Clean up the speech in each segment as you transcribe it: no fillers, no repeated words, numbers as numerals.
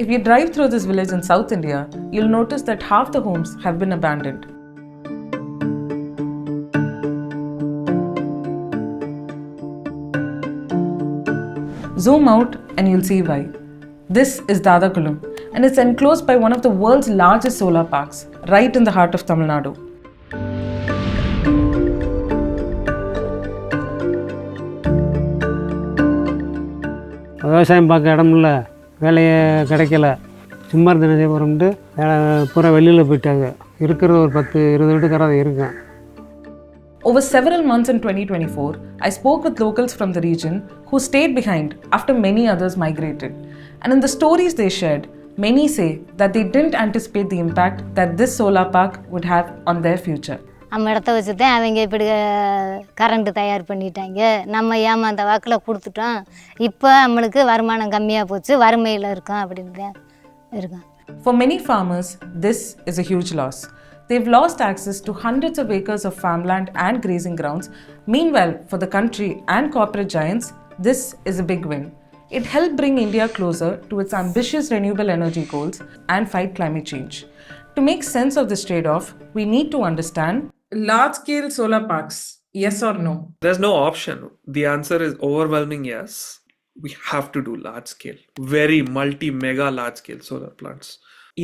If you drive through this village in South India, you'll notice that half the homes have been abandoned. Zoom out and you'll see why. This is Dadakulam, and it's enclosed by one of the world's largest solar parks, right in the heart of Tamil Nadu. விவசாயம் பார்க்க இடம் இல்லை, வேலையை கிடைக்கல, சும்மா இருந்த போகிறோம்ட்டு பூரா வெளியில் போயிட்டாங்க. இருக்கிறது ஒரு 10-20 வீட்டுக்காரர் இருக்கேன். Over several months in 2024, I spoke with locals from the region who stayed behind after many others migrated. And in the stories they shared, many say that they didn't anticipate the impact that this solar park would have on their future. நம்ம இடத்த வச்சு தான் அவங்க இப்படி current தயார் பண்ணிட்டாங்க. நம்ம ஏமாந்த வாக்கில் கொடுத்துட்டோம். இப்போ நம்மளுக்கு வருமானம் கம்மியாக போச்சு, வறுமையில் இருக்கோம் அப்படின்னு தான் இருக்கோம். For many farmers, this is a huge loss. They've lost access to hundreds of acres of farmland and grazing grounds. Meanwhile, for the country and corporate giants, this is a big win. It helped bring India closer to its ambitious renewable energy goals and fight climate change. To make sense of this trade-off, we need to understand large-scale solar parks, yes or no? There's no option. The answer is overwhelming yes. We have to do large-scale, very multi-mega large-scale solar plants.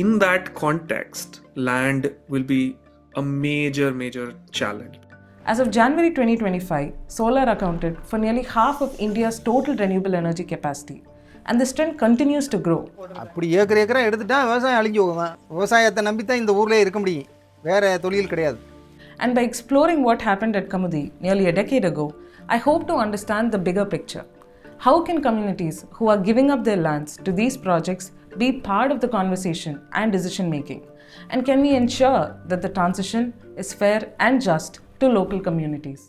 In that context, land will be a major challenge. As of January 2025, solar accounted for nearly half of India's total renewable energy capacity. And this trend continues to grow. அப்படி ஏக்கரா எடுத்துட்டா விவசாயம் அழிஞ்சு போகும். விவசாயத்தை நம்பி தான் இந்த ஊர்லயே இருக்க முடியும். வேற தொழில் கிடையாது. And by exploring what happened at Kamudi nearly a decade ago, I hope to understand the bigger picture. How can communities who are giving up their lands to these projects be part of the conversation and decision making? And can we ensure that the transition is fair and just to local communities?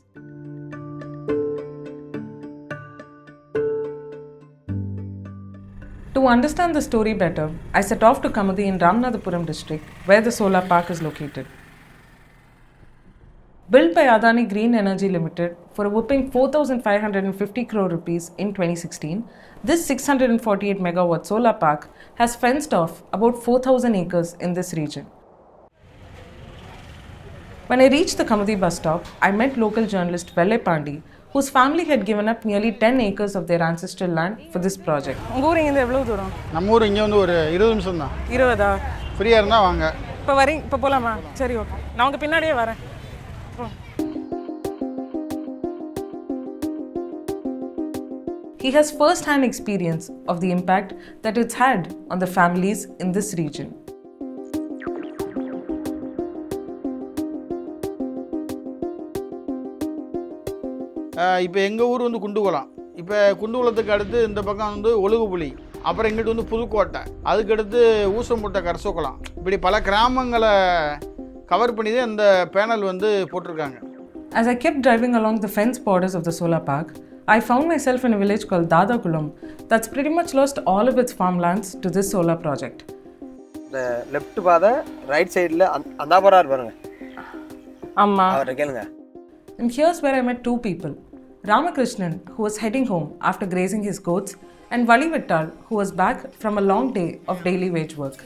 To understand the story better, I set off to Kamudi in Ramanathapuram district, where the solar park is located. Built by Adani Green Energy Limited for a whopping 4,550 crore rupees in 2016, this 648 megawatt solar park has fenced off about 4,000 acres in this region. When I reached the Kamudi bus stop, I met local journalist Velle Pandi, whose family had given up nearly 10 acres of their ancestral land for this project. உங்கள் ஊர் இங்கே எவ்வளோ தூரம்? நம்ம ஊர் இங்கே வந்து ஒரு 20 நிமிஷம் தான். 20ஆ? ஃப்ரீயாக இருந்தால் வாங்க. இப்போ போகலாமா? சரி, ஓகே, நான் உங்கள் பின்னாடியே வரேன். He has first-hand experience of the impact that it's had on the families in this region. இப்போ எங்கள் ஊர் வந்து குண்டுகுளம். இப்போ குண்டுகுளத்துக்கு அடுத்து இந்த பக்கம் வந்து ஒழுகுப்புலி, அப்புறம் இங்கிட்டு வந்து புதுக்கோட்டை, அதுக்கடுத்து ஊசம்பூட்டை கரசோக்குளம், இப்படி பல கிராமங்களை கவர் பண்ணி தான் இந்த பேனல் வந்து போட்டிருக்காங்க. As I kept driving along the fence borders of the solar park, I found myself in a village called Dadakulam that's pretty much lost all of its farmlands to this solar project. The left பாதை right சைடில் அந்த போறாரு பாருங்க. ஆமா. அவரை கேளுங்க. And here's where I met two people. Ramakrishnan, who was heading home after grazing his goats, and Vali Vittal, who was back from a long day of daily wage work.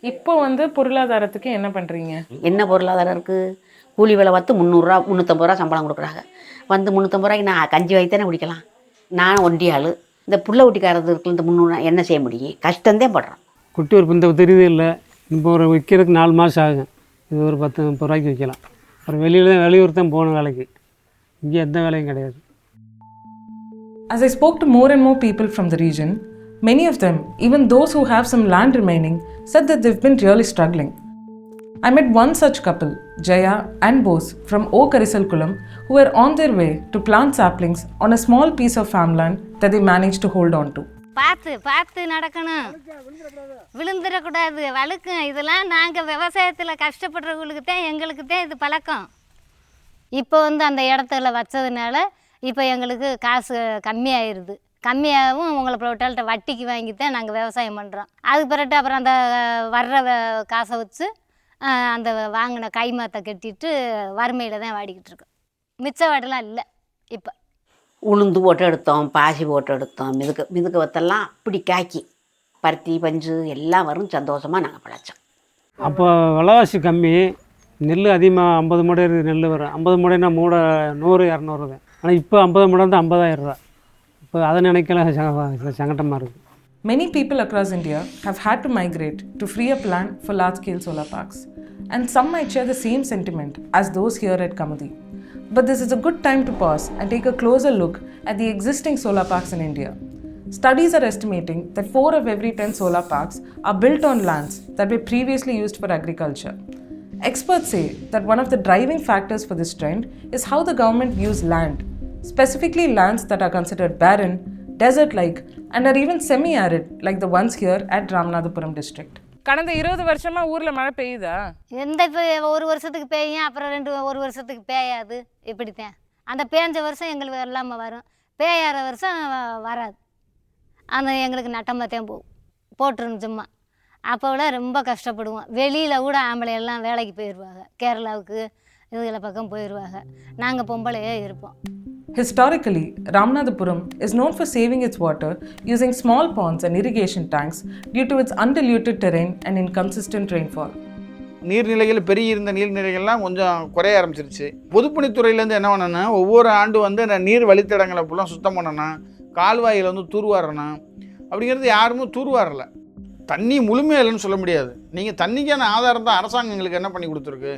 இப்போ வந்து பொருளாதாரத்துக்கு என்ன பண்ணுறீங்க? என்ன பொருளாதாரம் இருக்குது? கூலி வேலை பார்த்து 300 350 ரூபா சம்பளம் கொடுக்குறாங்க. வந்து 350 ரூபாய்க்கு நான் கஞ்சி வைத்தானே குடிக்கலாம். நான் ஒண்டி ஆள். இந்த புள்ள ஊட்டிக்காரது இருக்கு, இந்த 300 என்ன செய்ய முடியும்? கஷ்டந்தே படுறோம். குட்டி ஒரு இந்த தெரியுது இல்லை, இப்போ ஒரு விற்கிறதுக்கு 4 மாதம் ஆகும். இது ஒரு 10-30 ரூபாய்க்கு விற்கலாம். அப்புறம் வெளியூர் தான் போகணும் வேலைக்கு. இங்கே எந்த வேலையும் கிடையாது. As I spoke to more and more people from the region, many of them, even those who have some land remaining, said that they've been really struggling. I met one such couple, Jaya and Bose from Okarisalkulam, who were on their way to plant saplings on a small piece of farmland that they managed to hold on to. பார்த்து நடக்கணும், விழுந்துடக்கூடாது, வழுக்கும். இதெல்லாம் நாங்கள் விவசாயத்தில் கஷ்டப்படுறவங்களுக்கு தான், எங்களுக்கு தான் இது பழக்கம். இப்போ வந்து அந்த இடத்துல வச்சதுனால இப்போ எங்களுக்கு காசு கம்மியாயிருது. கம்மியாகவும் உங்களை போட்டால்கிட்ட வட்டிக்கு வாங்கி தான் நாங்கள் விவசாயம் பண்ணுறோம். அதுக்கு பிறகு அப்புறம் அந்த வர்ற காசை வச்சு அந்த வாங்கின கைமாத்தை கட்டிட்டு வறுமையில் தான் வாடிக்கிட்டு இருக்கோம். மிச்ச வாடெல்லாம் இல்லை. இப்போ உளுந்து போட்டு எடுத்தோம், பாசி போட்டு எடுத்தோம், மிதுக்கு வத்தெல்லாம் அப்படி காய்க்கி பருத்தி பஞ்சு எல்லாம் வரும், சந்தோஷமாக நாங்கள் பிழைச்சோம். அப்போ விலைவாசி கம்மி, நெல் அதிகமாக 50 மூடை நெல் வரும். 50 மூடைனா மூடை 100 200 தான். ஆனால் இப்போ 50 மூடை வந்து 50,000 ரூபா. இப்போ அதை நினைக்கலாம் சங்கடமாக இருக்குது. Many people across India have had to migrate to free up land for large-scale solar parks. And some might share the same sentiment as those here at Kamuthi. But this is a good time to pause and take a closer look at the existing solar parks in India. Studies are estimating that 4 of every 10 solar parks are built on lands that were previously used for agriculture. Experts say that one of the driving factors for this trend is how the government views land, specifically lands that are considered barren, desert-like, and are even semi-arid like the ones here at Ramanathapuram district. கடந்த 20 வருஷமா ஊர்ல மழை பெய்யுதா? எந்த இப்போ ஒரு வருஷத்துக்கு பெய்யும், அப்புறம் ஒரு வருஷத்துக்கு பெய்யாது. இப்படித்தான் அந்த பேஞ்ச வருஷம் எங்களுக்கு இல்லாமல் வரும், பெய்யாத வருஷம் வராது. அந்த எங்களுக்கு நட்டமாகத்தான் போட்டுருணும் சும்மா. அப்போலாம் ரொம்ப கஷ்டப்படுவோம். வெளியில் கூட ஆம்பளை எல்லாம் வேலைக்கு போயிடுவாங்க, கேரளாவுக்கு இதுகளை பக்கம் போயிடுவாங்க. நாங்கள் பொம்பளையே இருப்போம். Historically, Ramanathapuram is known for saving its water using small ponds and irrigation tanks due to its undiluted terrain and inconsistent rainfall. நீர்நிலைகள் பெரிய இருந்த நீர்நிலைகள்லாம் கொஞ்சம் குறைய ஆரம்பிச்சிருச்சு. பொதுப்பணித்துறையிலேருந்து என்ன பண்ணணும்னா, ஒவ்வொரு ஆண்டு வந்து அந்த நீர் வழித்தடங்களை ஃபுல்லாக சுத்தம் பண்ணணும், கால்வாயில் வந்து தூர்வாரணும். அப்படிங்கிறது யாருமே தூர்வாரல. தண்ணி முழுமையாக இல்லைன்னு சொல்ல முடியாது. நீங்கள் தண்ணிக்கான ஆதாரம் தான் அரசாங்கம் எங்களுக்கு என்ன பண்ணி கொடுத்துருக்கு.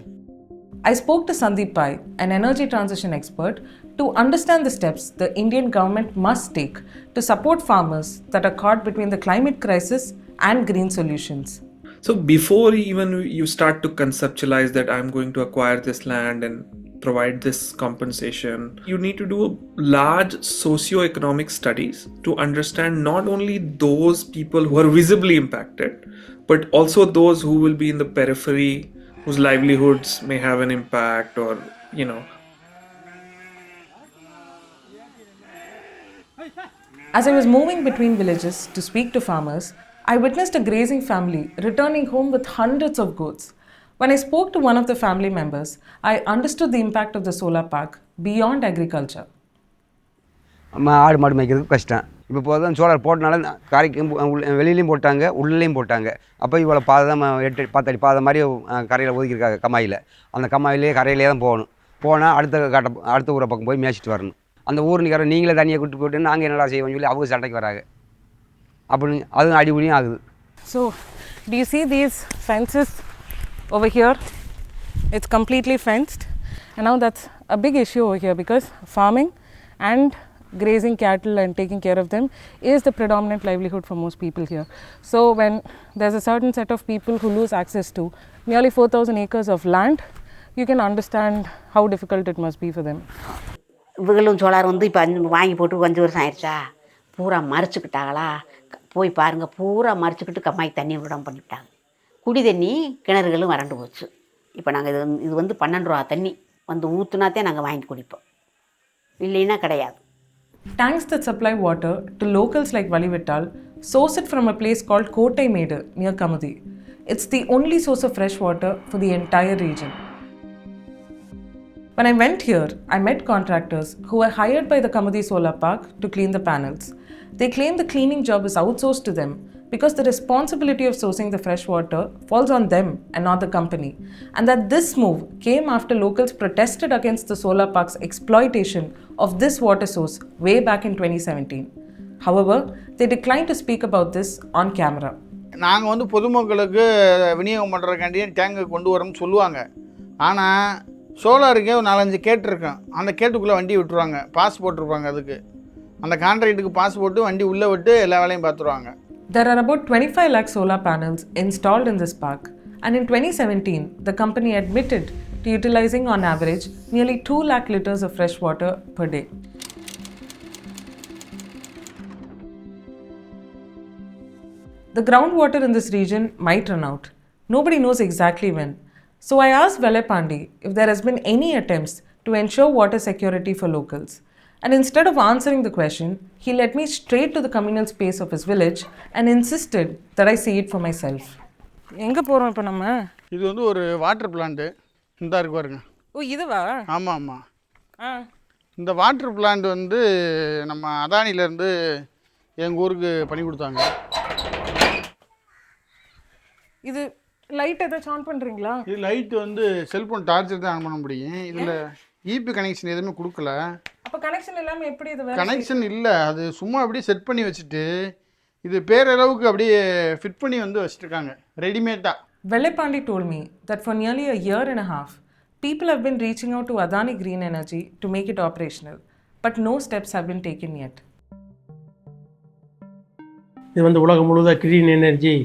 I spoke to Sandeep Pai, an energy transition expert, to understand the steps the Indian government must take to support farmers that are caught between the climate crisis and green solutions. So before even you start to conceptualize that I'm going to acquire this land and provide this compensation, you need to do large socio-economic studies to understand not only those people who are visibly impacted, but also those who will be in the periphery, whose livelihoods may have an impact, or As I was moving between villages to speak to farmers, I witnessed a grazing family returning home with hundreds of goats. When I spoke to one of the family members, I understood the impact of the solar park beyond agriculture. ஆடு மாடு மேய்க்கிறதுக்கு கஷ்டம். இப்போ போதும் solar போட்டனால கரைக்கும் வெளியிலையும் போட்டாங்க, உள்ளேயும் போட்டாங்க. அப்போ இவ்வளோ பாதை 10 அடி பாதை மாதிரி கரையில் ஒதுக்கியிருக்காங்க கம்மாயில். அந்த கம்மாயிலே கரையிலே தான் போகணும். போனால் அடுத்த ஊரை பக்கம் போய் மேய்ச்சிட்டு வரணும். அந்த ஊருக்கார நீங்களே தண்ணியை கூட்டு போட்டு நாங்கள் என்னடா செய்வோம்னு சொல்லி அவங்க சண்டைக்கு வராங்க. அப்படின்னு அதுவும் அடிபடியும் ஆகுது. So, do you see these fences over here? It's completely fenced, and now that's a big issue over here because farming and grazing cattle and taking care of them is the predominant livelihood for most people here. So when there's a certain set of people who lose access to nearly 4,000 acres of land, you can understand how difficult it must be for them. இவங்களும் solar வந்து இப்போ வாங்கி போட்டு 5 வருஷம் ஆயிடுச்சா, பூரா மறைச்சிக்கிட்டாங்களா, போய் பாருங்கள், பூரா மறைச்சிக்கிட்டு கம்மாய்க்கு தண்ணி விடாமல் பண்ணிவிட்டாங்க. குடி தண்ணி கிணறுகளும் வறண்டு போச்சு. இப்போ நாங்கள் இது வந்து 12 ரூபா தண்ணி வந்து ஊற்றுனாத்தே நாங்கள் வாங்கி குடிப்போம், இல்லைன்னா கிடையாது. Tanks that supply water to locals like Valivittal source it from a place called Kottai Medu near Kamuthi. It's the only source of fresh water for the entire region. When I went here, I met contractors who were hired by the Kamuthi Solar Park to clean the panels. They claim the cleaning job is outsourced to them because the responsibility of sourcing the fresh water falls on them and not the company, and that this move came after locals protested against the solar park's exploitation of this water source way back in 2017. However, they declined to speak about this on camera. நாங்கள் வந்து பொதுமக்களுக்கு விநியோகம் பண்ணுறதுக்காண்டியே டேங்கை கொண்டு வரோம்னு சொல்லுவாங்க. ஆனால் சோலாருக்கே ஒரு 4-5 gate இருக்கும். அந்த கேட்டுக்குள்ளே வண்டி விட்டுருவாங்க, பாஸ் போட்டிருப்பாங்க. அதுக்கு அந்த கான்ட்ராக்டுக்கு பாஸ் போட்டு வண்டி உள்ளே விட்டு எல்லா வேலையும் பார்த்துருவாங்க. There are about 25 lakh solar panels installed in this park, and in 2017, the company admitted to utilizing on average nearly 2 lakh liters of fresh water per day. The groundwater in this region might run out. Nobody knows exactly when. So I asked Vele Pandi if there has been any attempts to ensure water security for locals. And instead of answering the question, he led me straight to the communal space of his village and insisted that I see it for myself. எங்கே போகிறோம் இப்போ நம்ம? இது வந்து ஒரு water plant. இந்த இருக்கு பாருங்க. ஓ, இதுவா? ஆமாம் ஆமாம். இந்த வாட்டர் பிளான்ட் வந்து நம்ம அதானிலேருந்து எங்கள் ஊருக்கு பண்ணி கொடுத்தாங்க. இது லைட் ஏதாச்சும் ஆன் பண்ணுறீங்களா? இது லைட் வந்து செல்ஃபோன் டார்ச்சர் தான் ஆன் பண்ண முடியும். இதில் இபி கனெக்ஷன் எதுவுமே கொடுக்கல. அப்போ கனெக்ஷன் இல்லாமல் எப்படி இது வேலை? கனெக்ஷன் இல்லை, அது சும்மா அப்படியே செட் பண்ணி வச்சுட்டு இது பேரளவுக்கு அப்படியே ஃபிட் பண்ணி வந்து வச்சுருக்காங்க ரெடிமேடாக. Vellepandi told me that for nearly a year and a half, people have been reaching out to Adani Green Energy to make it operational, but no steps have been taken yet. இது வந்து உலகம் முழுவதும் green energy,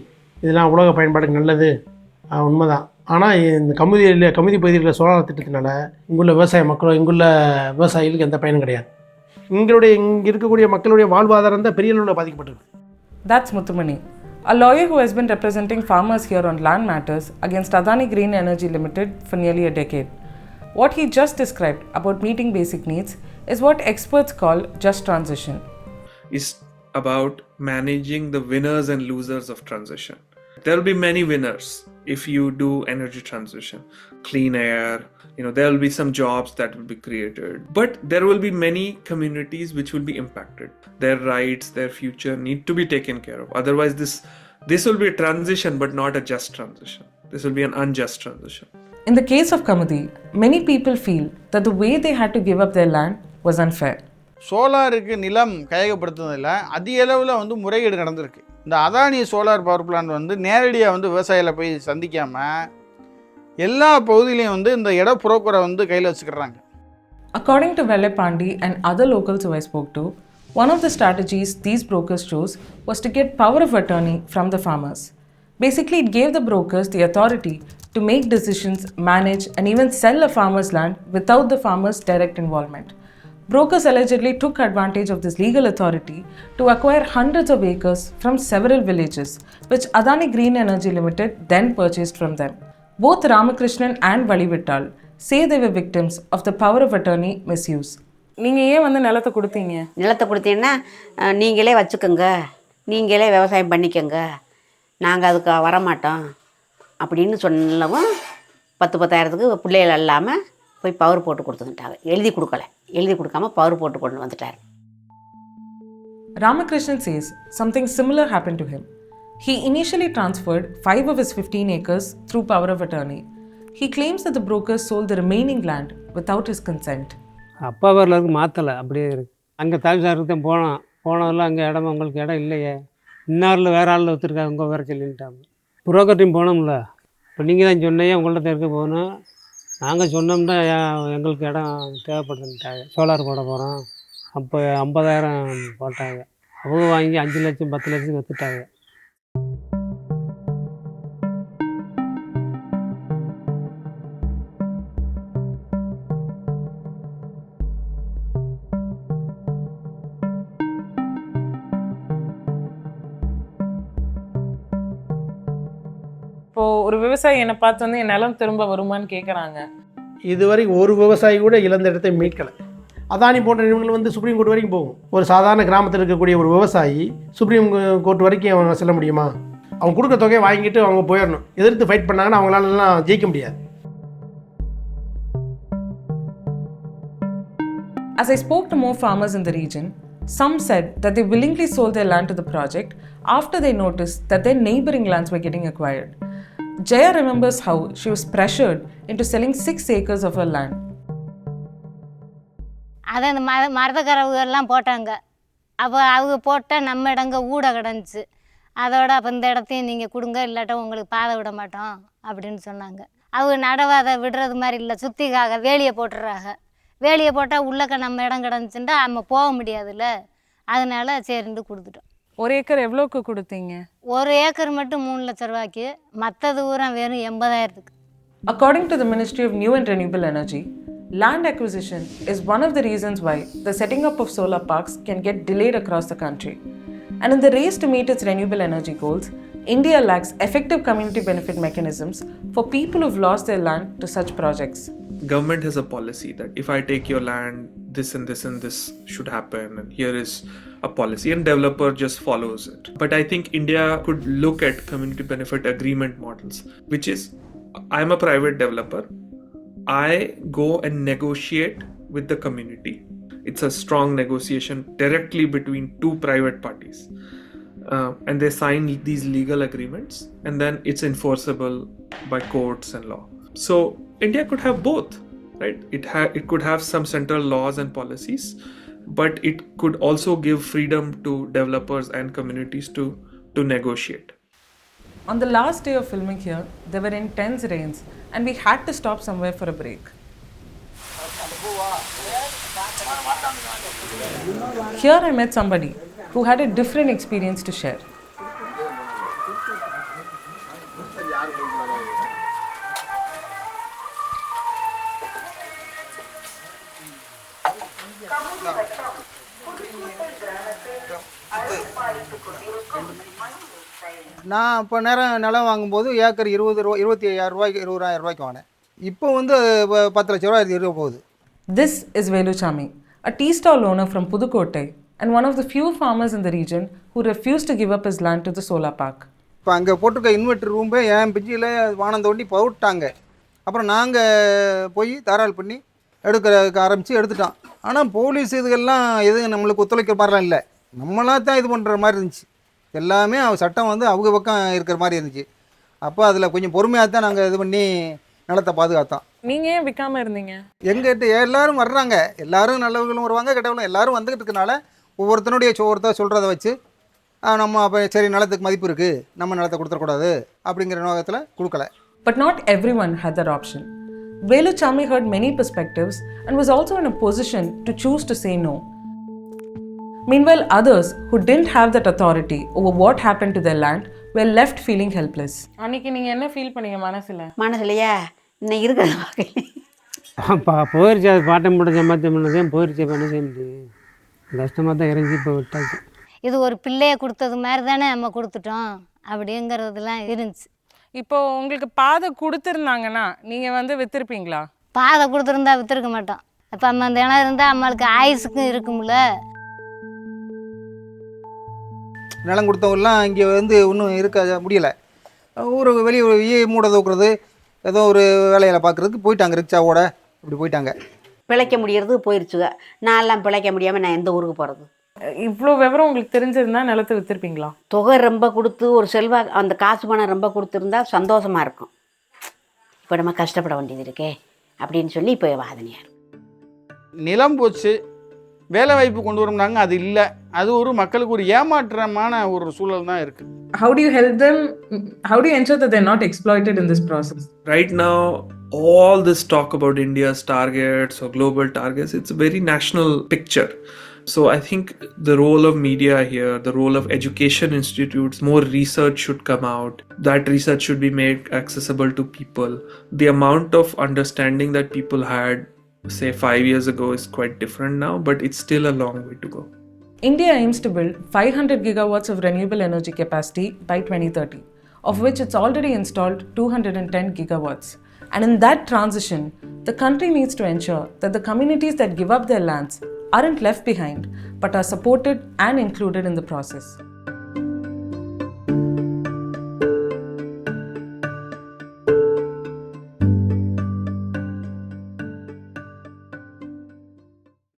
இதெல்லாம் உலக பயன்பாடுக்கு நல்லது, உண்மைதான். ஆனால் இந்த கமுதி பகுதியில் சோலார் திட்டத்தினால இங்குள்ள விவசாய மக்களும் இங்குள்ள விவசாயிகளுக்கு எந்த பயனும் கிடையாது. இங்கே இருக்கக்கூடிய மக்களுடைய வாழ்வாதாரம் தான் பெரிய அளவில் பாதிக்கப்பட்டிருக்கு. That's Mutthumani, a lawyer who has been representing farmers here on land matters against Adani Green Energy Limited for nearly a decade. What he just described about meeting basic needs is what experts call just transition. It's about managing the winners and losers of transition. There will be many winners if you do energy transition, clean air, there will be some jobs that will be created, but there will be many communities which will be impacted. Their rights, their future need to be taken care of. Otherwise this will be a transition but not a just transition. This will be an unjust transition. In the case of Kamudi, many people feel that the way they had to give up their land was unfair. சோலாருக்கு நிலம் கையகப்படுத்துனதில் அதிக அளவில் வந்து முறைகேடு நடந்திருக்கு. இந்த Adani solar power plant வந்து நேரடியாக வந்து விவசாயிகளை போய் சந்திக்காமல் எல்லா பகுதியிலையும் வந்து இந்த இட புரோக்கரை வந்து கையில் வச்சுக்கிறாங்க. According to Vellepandi and other locals who I spoke to, one of the strategies these brokers chose was to get power of attorney from the farmers. Basically, it gave the brokers the authority to make decisions, manage, and even sell a farmer's land without the farmer's direct involvement. Brokers allegedly took advantage of this legal authority to acquire hundreds of acres from several villages, which Adani Green Energy Limited then purchased from them. Both Ramakrishnan and Valivittal say they were victims of the power of attorney misuse. நீங்கள் ஏன் வந்து நிலத்தை கொடுத்தீங்க? நிலத்தை கொடுத்தீங்கன்னா நீங்களே வச்சுக்கோங்க, நீங்களே விவசாயம் பண்ணிக்கோங்க, நாங்கள் அதுக்கு வரமாட்டோம் அப்படின்னு சொல்லவும் 10,000 பிள்ளைகள் இல்லாமல் போய் பவர் போட்டு கொடுத்துக்கிட்டாங்க. எழுதி கொடுக்காம பவர் போட்டு கொண்டு வந்துட்டார். Ramakrishnan says something similar happened to him. He initially transferred 5 of his 15 acres through power of attorney. He claims that the brokers sold the remaining land without his consent. அப்பா பேரில் இருக்கு, மாற்றலை, அப்படியே இருக்குது. அங்கே தாய்சாருக்கு தான் போனதெல்லாம் அங்கே இடம் உங்களுக்கு இடம் இல்லையே, இன்னாரில் வேறு ஆளில் ஒத்துருக்காங்க, உங்கள் வேறு சொல்லிட்டாங்க. புரோக்கர் டீம் போனோம்ல, இப்போ நீங்கள் தான் சொன்னீங்க உங்கள்கிட்ட இருக்க போகணும், நாங்கள் சொன்னோம்னா எங்களுக்கு இடம் தேவைப்படுதுன்ட்டாங்க, சோலார் போட போகிறோம். அப்போ 50,000 போட்டாங்க, அவங்க வாங்கி 5 லட்சம் 10 லட்சத்துக்கு விற்றுட்டாங்க. இப்போது ஒரு விவசாயி என்னை பார்த்து வந்து என் நிலம் திரும்ப வருமானு கேட்குறாங்க. இதுவரைக்கும் ஒரு விவசாயி கூட இழந்த இடத்தை மீட்கலை. அதானி போன்ற நிறுவனங்கள் வந்து சுப்ரீம் கோர்ட் வரைக்கும் போகும். ஒரு சாதாரண கிராமத்தில் இருக்கக்கூடிய ஒரு விவசாயி சுப்ரீம் கோர்ட் வரைக்கும் அவங்க செல்ல முடியுமா? அவங்க கொடுக்குற தொகையை வாங்கிட்டு அவங்க போயிடணும். எதிர்த்து ஃபைட் பண்ணாங்கன்னா அவங்களாலாம் ஜெயிக்க முடியாது. As I spoke to more farmers in the region, some said that they willingly sold their land to the project after they noticed that their neighboring lands were getting acquired. Jaya remembers how she was pressured into selling 6 acres of her land. அதை அந்த மரதக்கரவுகள்லாம் போட்டாங்க. அப்போ அவங்க போட்டால் நம்ம இடங்க ஊட கிடந்துச்சு. அதோட அப்போ இந்த இடத்தையும் நீங்கள் கொடுங்க, இல்லாட்டா உங்களுக்கு பாதை விட மாட்டோம் அப்படின்னு சொன்னாங்க. அவங்க நடவாதை விடுறது மாதிரி இல்லை, சுற்றிக்காக வேலியை போட்டுடுறாங்க. வேலியை போட்டால் உள்ளக்க நம்ம இடம் கிடந்துச்சுட்டா நம்ம போக முடியாதுல்ல, அதனால சரிண்டு கொடுத்துட்டோம். 1 ஏக்கர் எவ்வளோக்கு கொடுத்தீங்க? 1 ஏக்கர் மட்டும் 3 லட்ச ரூபாய்க்கு, மற்றது ஊரம் வெறும் 80,000க்கு. According to the Ministry of New and Renewable Energy, land acquisition is one of the reasons why the setting up of solar parks can get delayed across the country. And in the race to meet its renewable energy goals, India lacks effective community benefit mechanisms for people who've lost their land to such projects. Government has a policy that if I take your land, this and this and this should happen, and here is a policy, and developer just follows it. But I think India could look at community benefit agreement models, which is I'm a private developer, I go and negotiate with the community. It's a strong negotiation directly between two private parties. And they sign these legal agreements, and then it's enforceable by courts and law. So India could have both, right? It could have some central laws and policies, but it could also give freedom to developers and communities to negotiate. On the last day of filming here, there were intense rains and we had to stop somewhere for a break. Here I met somebody who had a different experience to share. நான் இப்போ நிலம் வாங்கும்போது acre 25,000 ரூபாய்க்கு 20,000 ரூபாய்க்கு வாங்கினேன். இப்போ வந்து 10 லட்ச ரூபா இருக்க போகுது. This is Veluchami, a tea stall owner from Pudukkottai and one of the few farmers in the region who refused to give up his land to the solar park. இப்போ அங்கே போட்டிருக்க இன்வெர்டர் ரூம்பே என் பிஜியில் வானம் தோண்டி பவுட்டாங்க. அப்புறம் நாங்கள் போய் தாராள் பண்ணி எடுத்துட்டோம். ஆனால் போலீஸ் இதுகெல்லாம் எதுவும் நம்மளுக்கு ஒத்துழைக்கிற மாதிரிலாம் இல்லை. நம்மளாக தான் இது பண்ணுற மாதிரி இருந்துச்சு. எல்லாமே சட்டம் வந்து அவங்க பக்கம் இருக்கிற மாதிரி இருந்துச்சு. அப்போ அதில் கொஞ்சம் பொறுமையாக தான் நாங்கள் இது பண்ணி நிலத்தை பாதுகாத்தோம். நீங்கள் ஏன் விற்காமல் இருந்தீங்க? எங்கிட்ட எல்லாரும் வர்றாங்க, எல்லாரும் நல்லவர்களும் வருவாங்க, கெட்டவங்களும் எல்லாரும் வந்துக்கிட்டு இருக்கனால ஒவ்வொருத்தர் சொல்கிறத வச்சு நம்ம அப்போ சரி நிலத்துக்கு மதிப்பு இருக்குது, நம்ம நிலத்தை கொடுத்துடக்கூடாது அப்படிங்கிற நோக்கத்தில் கொடுக்கல. But not everyone had that option. Veluchami heard many perspectives and was also in a position to choose to say no. Meanwhile, others who didn't have that authority over what happened to their land were left feeling helpless. அன்றைக்கி நீங்கள் என்ன feel பண்ணீங்க மனசுலையா இன்னும் இருக்கிறத பார்க்கல. போயிடுச்சு, அது bottom போட்டு சம்பாத்தியம் பண்ணதே போயிடுச்சு. பண்ண செய்ய முடியும், கஷ்டமாக தான் இறங்கி இப்போ விட்டாச்சு. இது ஒரு பிள்ளையை கொடுத்தது மாதிரி தானே நம்ம கொடுத்துட்டோம் அப்படிங்கிறதுலாம் இருந்துச்சு. இப்போது உங்களுக்கு பாதை கொடுத்துருந்தாங்கன்னா நீங்கள் வந்து விற்றுருப்பீங்களா? பாதை கொடுத்துருந்தா விற்றுருக்க மாட்டோம். அப்போ அந்த இடம் இருந்தால் நம்மளுக்கு ஆயுசுக்கும் இருக்கும்ல. நிலம் கொடுத்தவங்கலாம் இங்கே வந்து ஒன்றும் இருக்க முடியலை. ஒரு வெளியே மூட தூக்குறது, ஏதோ ஒரு வேலையில் பார்க்குறதுக்கு போயிட்டாங்க, ரிக்ஷாவோட இப்படி போயிட்டாங்க. பிழைக்க முடியறது போயிடுச்சுங்க. நான்லாம் பிழைக்க முடியாமல் நான் எந்த ஊருக்கு போகிறது? இவ்வளோ விவரம் உங்களுக்கு தெரிஞ்சிருந்தா நிலத்தை விற்றுருப்பீங்களா? தொகை ரொம்ப கொடுத்து ஒரு அந்த காசு பணம் ரொம்ப கொடுத்துருந்தா சந்தோஷமாக இருக்கும். இப்போ நம்ம கஷ்டப்பட வேண்டியது இருக்கே அப்படின்னு சொல்லி இப்போ வாதனையாக இருக்கும். நிலம் போச்சு, வேலை வாய்ப்பு கொண்டு வரோம்னாங்க, அது இல்லை. அது ஒரு மக்களுக்கு ஒரு ஏமாற்றமான ஒரு சூழல் தான் இருக்குது. How do you help them? How do you ensure that they're not exploited in this process? Right now, all this talk about India's targets or global targets, it's a very national picture. So I think the role of media here, the role of education institutes, more research should come out. That research should be made accessible to people. The amount of understanding that people had, say 5 years ago, is quite different now, but it's still a long way to go. India aims to build 500 gigawatts of renewable energy capacity by 2030, of which it's already installed 210 gigawatts. And in that transition, the country needs to ensure that the communities that give up their lands aren't left behind, but are supported and included in the process.